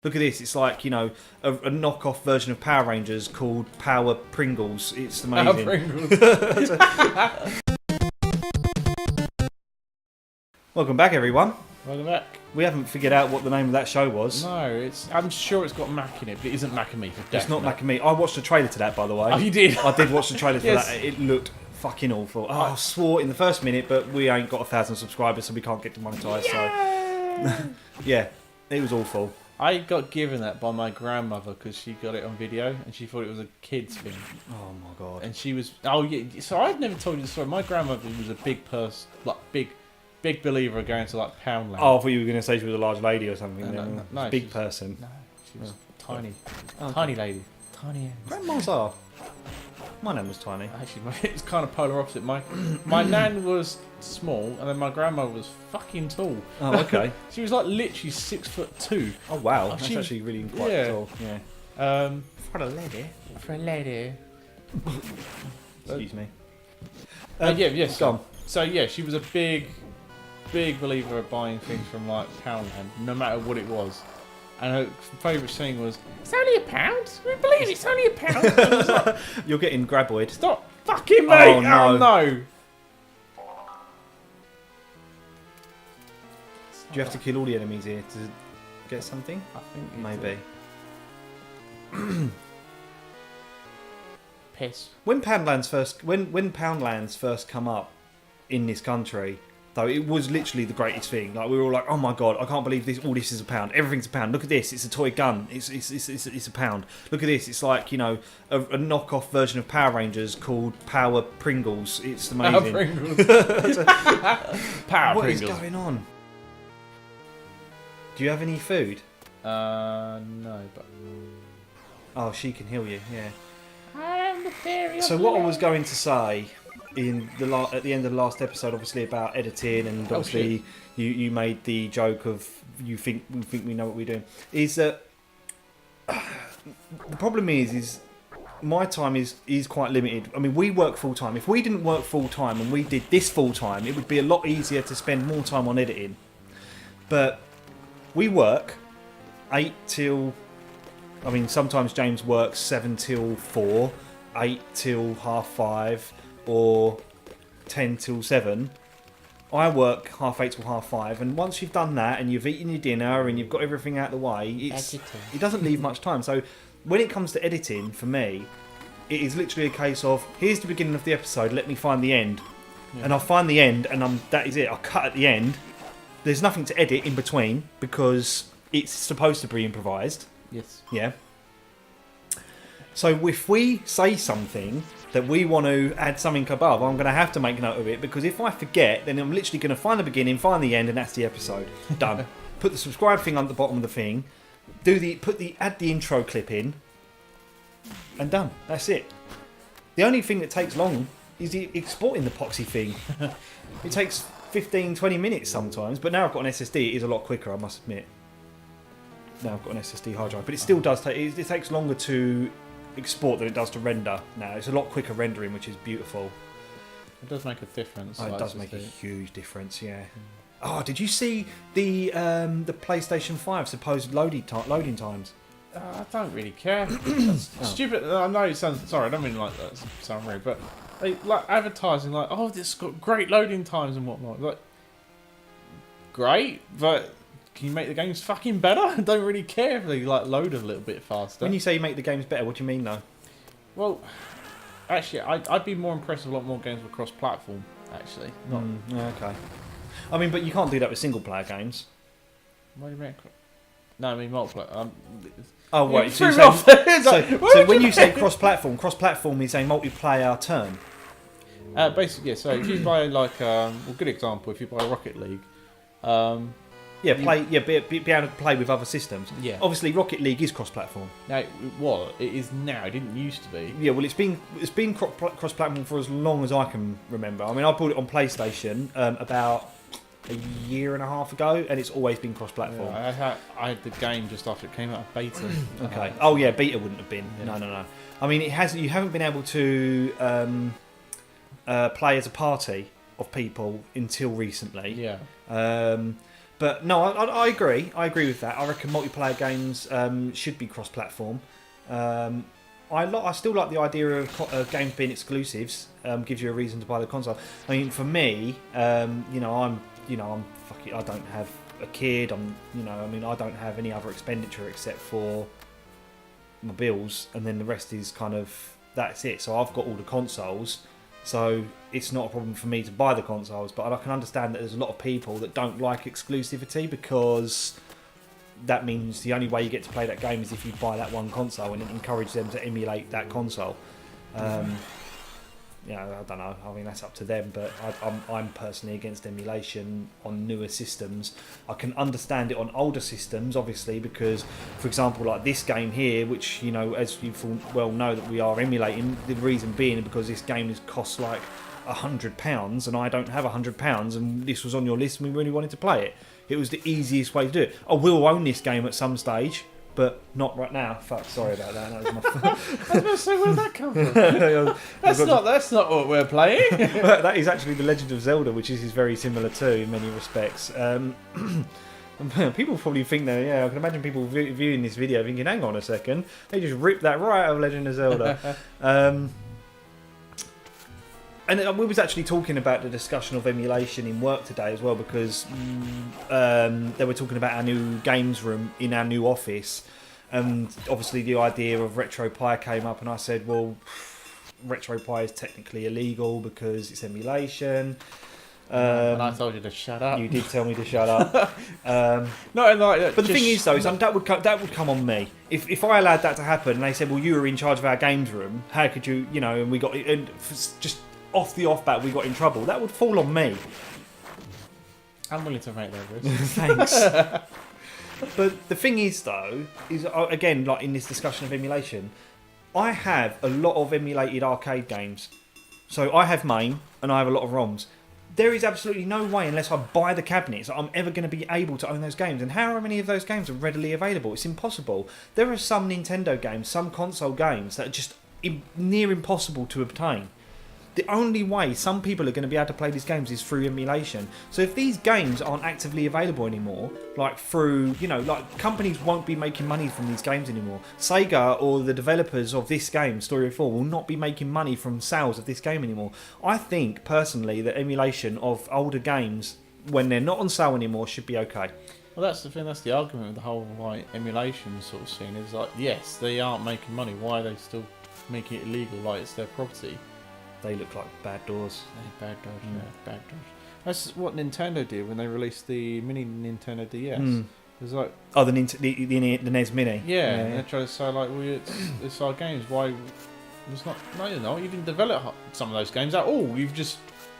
Look at this. It's like, you know, a knockoff version of Power Rangers called Power Pringles. It's amazing. Power Pringles. Welcome back, everyone. Welcome back. We haven't figured out what the name of that show was. No, I'm sure it's got Mac in it, but it isn't Mac and Me for definite. It's not Mac and Me. I watched the trailer to that, by the way. Oh, you did? I did watch the trailer to Yes. that. It looked fucking awful. Oh, I swore in the first minute, but we ain't got 1,000 subscribers, so we can't get demonetised. So, yeah, it was awful. I got given that by my grandmother because she got it on video and she thought it was a kid's thing. Oh my god. And she was, oh yeah, so I've never told you the story. My grandmother was a big person, like big believer of going to like Poundland. Oh, I thought you were going to say she was a large lady or something. No, big person. No, she was tiny. Oh, Tiny lady. Tiny. Grandmas are. My nan was tiny. Actually, it's kind of polar opposite. My nan was small, and then my grandmother was fucking tall. Oh, okay. She was like literally 6'2". Oh wow, Oh, that's she- actually really quite yeah. tall. Yeah. For a lady. For a lady. Excuse me. Yes. Go on. So yeah, she was a big believer of buying things from like Poundland, no matter what it was. And her favourite saying was, "It's only £1. We believe it's only £1." I was like, You're getting graboid. stop fucking me! Oh, no. Oh, no. Do you have to kill all the enemies here to get something? I think it's Maybe. piss. When Poundlands first come up in this country, though, it was literally the greatest thing. Like, we were all like, "Oh my god, I can't believe this! All this is £1. Everything's £1. Look at this! It's a toy gun. It's £1. Look at this! It's like, you know, a knockoff version of Power Rangers called Power Pringles. It's amazing." Power Pringles. Power What is Pringles. going on? Do you have any food? No, but Oh, she can heal you. Yeah. I am the fairy. So what I was going to say in at the end of the last episode, obviously about editing, and obviously you made the joke of we think we know what we're doing, is that the problem is my time is quite limited. I mean, we work full time. If we didn't work full time and we did this full time, it would be a lot easier to spend more time on editing. But we work 8 till. I mean, sometimes James works 7 till 4, 8 till 4:30, or 10 till 7. I work 8:30 till 5:30, and once you've done that and you've eaten your dinner and you've got everything out of the way, it doesn't leave much time. So when it comes to editing, for me, it is literally a case of, here's the beginning of the episode, let me find the end. Yeah. And I'll find the end, and that is it. I'll cut at the end. There's nothing to edit in between because it's supposed to be improvised. Yes. Yeah. So if we say something that we want to add something above, I'm going to have to make note of it, because if I forget, then I'm literally going to find the beginning, find the end, and that's the episode. Done. Put the subscribe thing on the bottom of the thing. Add the intro clip in, and done. That's it. The only thing that takes long is the exporting the poxy thing. It takes 15-20 minutes sometimes, but now I've got an SSD. It is a lot quicker, I must admit. Now I've got an SSD hard drive, but it still does take. It takes longer to export than it does to render. Now it's a lot quicker rendering, which is beautiful. It does make a difference. Oh, it like does make a SSD. huge difference. Yeah. Oh, did you see the PlayStation 5 supposed loading times? I don't really care. That's stupid. I know it sounds. Sorry, I don't mean like that to sound rude, but they like advertising like, "Oh, this has got great loading times and whatnot." Like, great, but can you make the games fucking better? I don't really care if they like load a little bit faster. When you say you make the games better, what do you mean though? Well, actually, I'd be more impressed if a lot more games were cross-platform. Actually, not. Okay. I mean, but you can't do that with single-player games. What do you mean? No, I mean multiplayer. Oh, wait. So So when you say cross-platform is a multiplayer term. Basically, yeah. So if you buy like, a good example, if you buy Rocket League, be able to play with other systems. Yeah. Obviously, Rocket League is cross-platform. Now, it is now. It didn't used to be. Yeah, well, it's been cross-platform for as long as I can remember. I mean, I bought it on PlayStation about a year and a half ago, and it's always been cross-platform. Yeah, I had the game just after it came out of beta. Okay. Oh yeah, beta wouldn't have been. Yeah. No. I mean, it has. You haven't been able to play as a party of people until recently. Yeah. But no, I agree. I agree with that. I reckon multiplayer games should be cross-platform. I still like the idea of games being exclusives. Gives you a reason to buy the console. I mean, for me, I'm fuck it. I don't have a kid. I don't have any other expenditure except for my bills, and then the rest is kind of that's it. So I've got all the consoles. So it's not a problem for me to buy the consoles, but I can understand that there's a lot of people that don't like exclusivity because that means the only way you get to play that game is if you buy that one console, and it encourages them to emulate that console. I don't know. I mean, that's up to them, but I'm personally against emulation on newer systems. I can understand it on older systems, obviously, because, for example, like this game here, which, as you well know that we are emulating, the reason being because this game costs like £100, and I don't have £100, and this was on your list, and we really wanted to play it. It was the easiest way to do it. I will own this game at some stage, but not right now. Fuck, sorry about that. That was my I was going to say, where did that come from? That's not what we're playing. That is actually The Legend of Zelda, which is very similar to in many respects. People probably think that, I can imagine people viewing this video thinking, hang on a second, they just ripped that right out of Legend of Zelda. And we was actually talking about the discussion of emulation in work today as well, because they were talking about our new games room in our new office, and obviously the idea of RetroPie came up, and I said, well, RetroPie is technically illegal because it's emulation. And I told you to shut up. You did tell me to shut up. No, like, but the thing is, though, that would come on me. If I allowed that to happen, and they said, well, you were in charge of our games room, how could you, and we got and just off the off-bat we got in trouble, that would fall on me. I'm willing to make that risk. Thanks. But the thing is, though, is again, like in this discussion of emulation, I have a lot of emulated arcade games. So I have MAME and I have a lot of ROMs. There is absolutely no way, unless I buy the cabinets, that I'm ever going to be able to own those games. And how many of those games are readily available? It's impossible. There are some Nintendo games, some console games that are just near impossible to obtain. The only way some people are going to be able to play these games is through emulation. So if these games aren't actively available anymore, like through, like companies won't be making money from these games anymore. Sega or the developers of this game, Story of Thor, will not be making money from sales of this game anymore. I think, personally, that emulation of older games, when they're not on sale anymore, should be okay. Well, that's the thing, that's the argument with the whole emulation sort of scene, is like, yes, they aren't making money, why are they still making it illegal, like it's their property? They look like bad doors. Bad doors, bad doors. That's what Nintendo did when they released the mini Nintendo DS. It was like, the NES Mini. Yeah, and they tried to say like, well, it's our games. Why? It's not. No, you didn't develop some of those games at all. You've just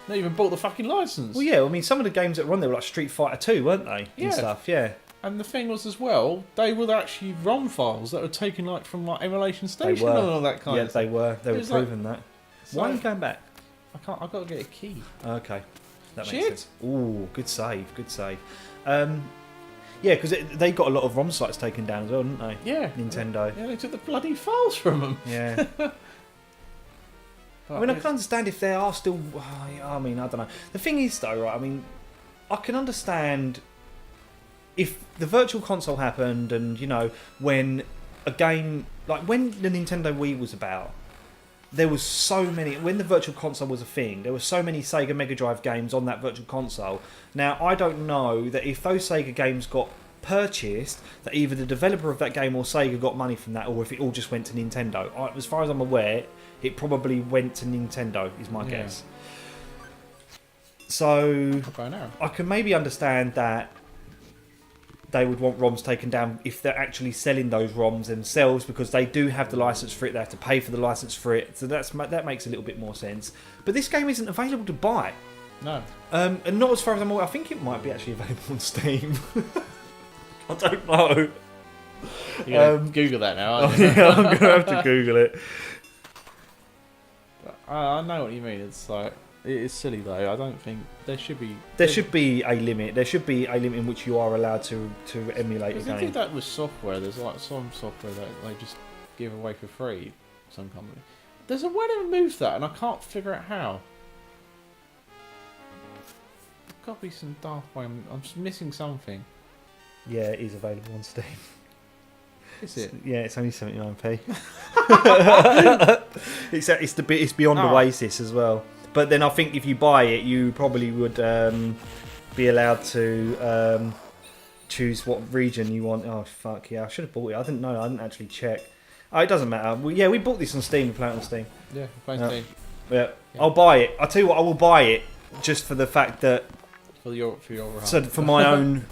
not even bought the fucking license. Well, yeah. I mean, some of the games that were on there were like Street Fighter 2, weren't they? And stuff. Yeah. And the thing was as well, they were actually ROM files that were taken like from like Emulation Station and all that kind of stuff. Yeah, they were. They were proving that. So, why are you going back? I can't. I've got to get a key. Okay, that makes sense. Ooh, good save. Yeah, because they got a lot of ROM sites taken down as well, didn't they? Yeah, Nintendo. Yeah, they took the bloody files from them. Yeah. I mean, I can understand if they are still. I mean, I don't know. The thing is, though, right? I mean, I can understand if the Virtual Console happened, and when a game like when the Nintendo Wii was about. There was so many, when the Virtual Console was a thing, there were so many Sega Mega Drive games on that Virtual Console. Now, I don't know that if those Sega games got purchased, that either the developer of that game or Sega got money from that, or if it all just went to Nintendo. As far as I'm aware, it probably went to Nintendo, is my guess. So, I can maybe understand that they would want ROMs taken down if they're actually selling those ROMs themselves, because they do have the license for it, they have to pay for the license for it, so that makes a little bit more sense. But this game isn't available to buy. No. And not as far as I'm aware. I think it might be actually available on Steam. I don't know. You're going to Google that now, aren't you? Yeah, I'm going to have to Google it. I know what you mean. It's like, it is silly though. I don't think there should be. There should be a limit. There should be a limit in which you are allowed to emulate a game. I think that with software. There's like some software that they just give away for free. Some company. There's a way to remove that, and I can't figure out how. got to be some Darth Vader. I'm just missing something. Yeah, it is available on Steam. Is it? Yeah, it's only 79p. It's beyond Oasis as well. But then I think if you buy it, you probably would be allowed to choose what region you want. Oh fuck yeah! I should have bought it. I didn't know. I didn't actually check. Oh, it doesn't matter. We bought this on Steam. We play it on Steam. Yeah, we're playing Steam. Yeah, I'll buy it. I'll tell you what. I will buy it just for the fact that For your for my own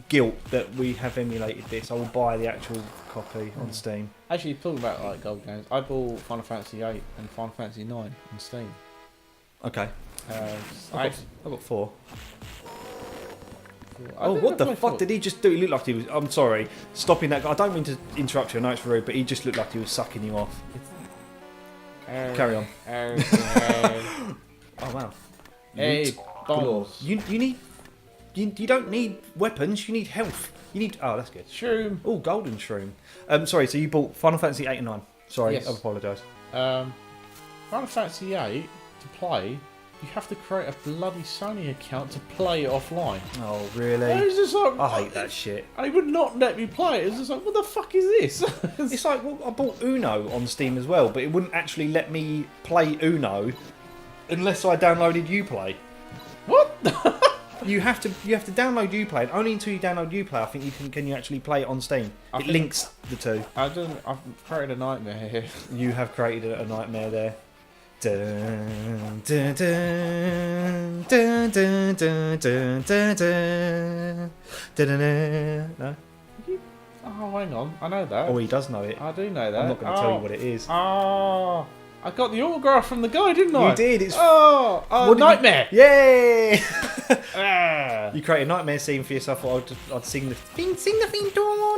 guilt that we have emulated this. I will buy the actual copy on Steam. Actually, talking about like gold games, I bought Final Fantasy 8 and Final Fantasy 9 on Steam. Okay. I've got 4. Oh, what the fuck did he just do? He looked like he was... I'm sorry. Stopping that guy. I don't mean to interrupt you. I know it's rude, but he just looked like he was sucking you off. Carry on. Oh, wow. Hey, bombs. You need... You don't need weapons. You need health. You need... Oh, that's good. Shroom. Oh, golden shroom. Sorry, so you bought Final Fantasy 8 and 9. Sorry, Yes. I apologise. Final Fantasy 8, to play, you have to create a bloody Sony account to play it offline. Oh, really? And it's just like, I hate that shit. And it would not let me play it. It's just like, what the fuck is this? It's like, well, I bought Uno on Steam as well, but it wouldn't actually let me play Uno unless I downloaded Uplay. What? You have to download Uplay, and only until you download Uplay, I think you actually play it on Steam. It links the two. I've created a nightmare here. You have created a nightmare there. Dun, dun, dun, dun, dun, dun, dun, dun, dun. Dun, dun, dun. No? Oh, hang on. I know that. Oh, he does know it. I do know that. I'm not going to tell you what it is. Oh, I got the autograph from the guy, didn't I? You did. It's Nightmare. Yay! Ah. You create a nightmare scene for yourself. I'd sing the theme tune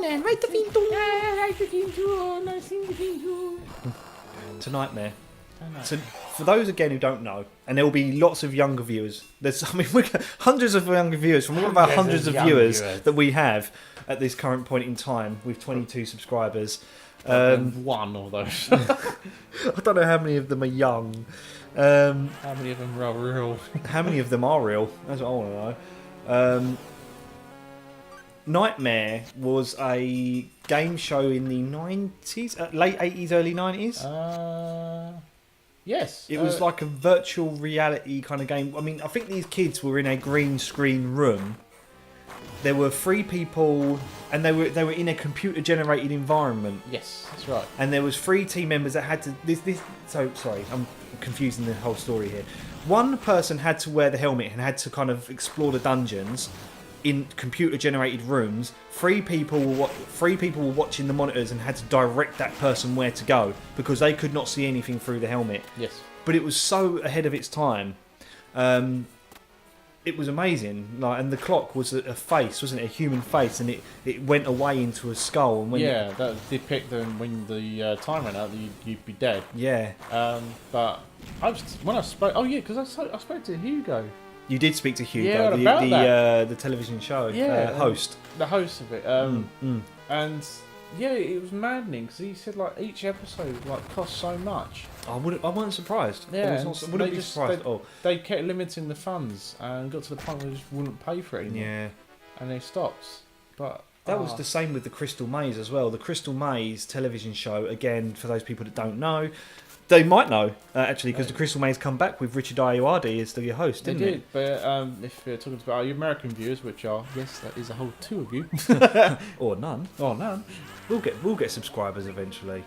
and write the theme tune. To Nightmare. So for those again who don't know, and there will be lots of younger viewers. We've got hundreds of younger viewers from all of our hundreds of viewers that we have at this current point in time with 22 subscribers. One of those. I don't know how many of them are young. How many of them are real? How many of them are real? That's what I want to know. Nightmare was a game show in the 90s, late 80s, early 90s. Yes. It was like a virtual reality kind of game. I mean, I think these kids were in a green screen room. There were 3 people, and they were in a computer generated environment. Yes, that's right. And there was 3 team members that had to so sorry, I'm confusing the whole story here. One person had to wear the helmet and had to kind of explore the dungeons in computer generated rooms. 3 people were watching the monitors and had to direct that person where to go because they could not see anything through the helmet. Yes. But it was so ahead of its time. It was amazing, and the clock was a face, wasn't it? A human face, and it went away into a skull. And when that depicted when the time ran out, you'd be dead. Yeah. But when I spoke, because I spoke to Hugo. You did speak to Hugo, Yeah, the television show host. The host of it. And yeah, it was maddening because he said like each episode cost so much. I wasn't surprised. Yeah, I wouldn't be surprised at all. They kept limiting the funds and got to the point where they just wouldn't pay for it anymore. Yeah. And they stopped. But that was the same with the Crystal Maze as well. The Crystal Maze television show, again, for those people that don't know, they might know actually, because the Crystal Maze come back with Richard Ayoade as the host, didn't They it? did, but if you're talking about our American viewers, which are that is a whole 2 of you, or none. or none, we'll get subscribers eventually.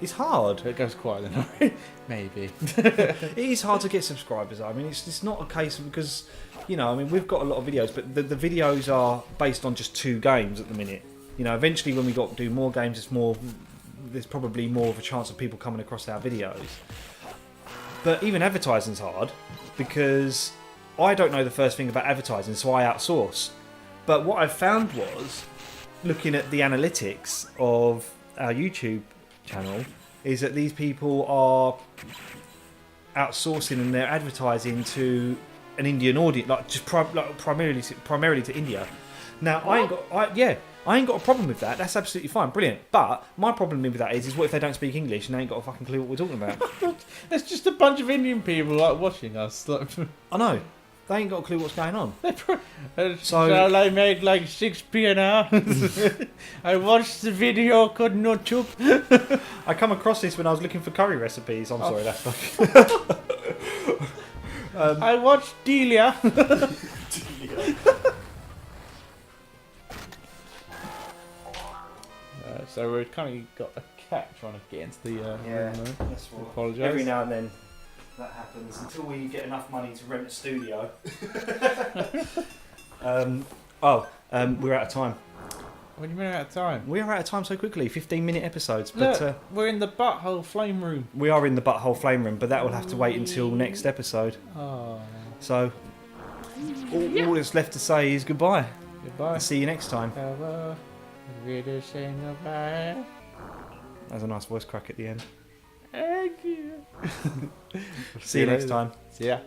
It's hard. it goes quiet then. Maybe. It is hard to get subscribers. I mean, it's not a case of, because we've got a lot of videos, but the videos are based on just 2 games at the minute. Eventually when we got to do more games, there's probably more of a chance of people coming across our videos. But even advertising's hard because I don't know the first thing about advertising, so I outsource. But what I found was, looking at the analytics of our YouTube channel, is that these people are outsourcing and they're advertising to an Indian audience, primarily to India. Now, I ain't got a problem with that. That's absolutely fine, brilliant. But my problem with that is what if they don't speak English and they ain't got a fucking clue what we're talking about? There's just a bunch of Indian people watching us. I know. They ain't got a clue what's going on. So I made like 6p an hour. I watched the video, could not chup. I come across this when I was looking for curry recipes. I'm sorry, that's I watched Delia. So we've kind of got a cat trying to get into the room. That's what. Apologise. Every now and then that happens until we get enough money to rent a studio. We're out of time. What do you mean out of time? We're out of time so quickly. 15-minute episodes, but Look, we're in the butthole flame room. we are in the butthole flame room. But that will have to wait until next episode. Oh, So all that's left to say is goodbye. goodbye. See you next time. Hello. Really saying goodbye. That's a nice voice crack at the end. Thank you. See you next time. See ya.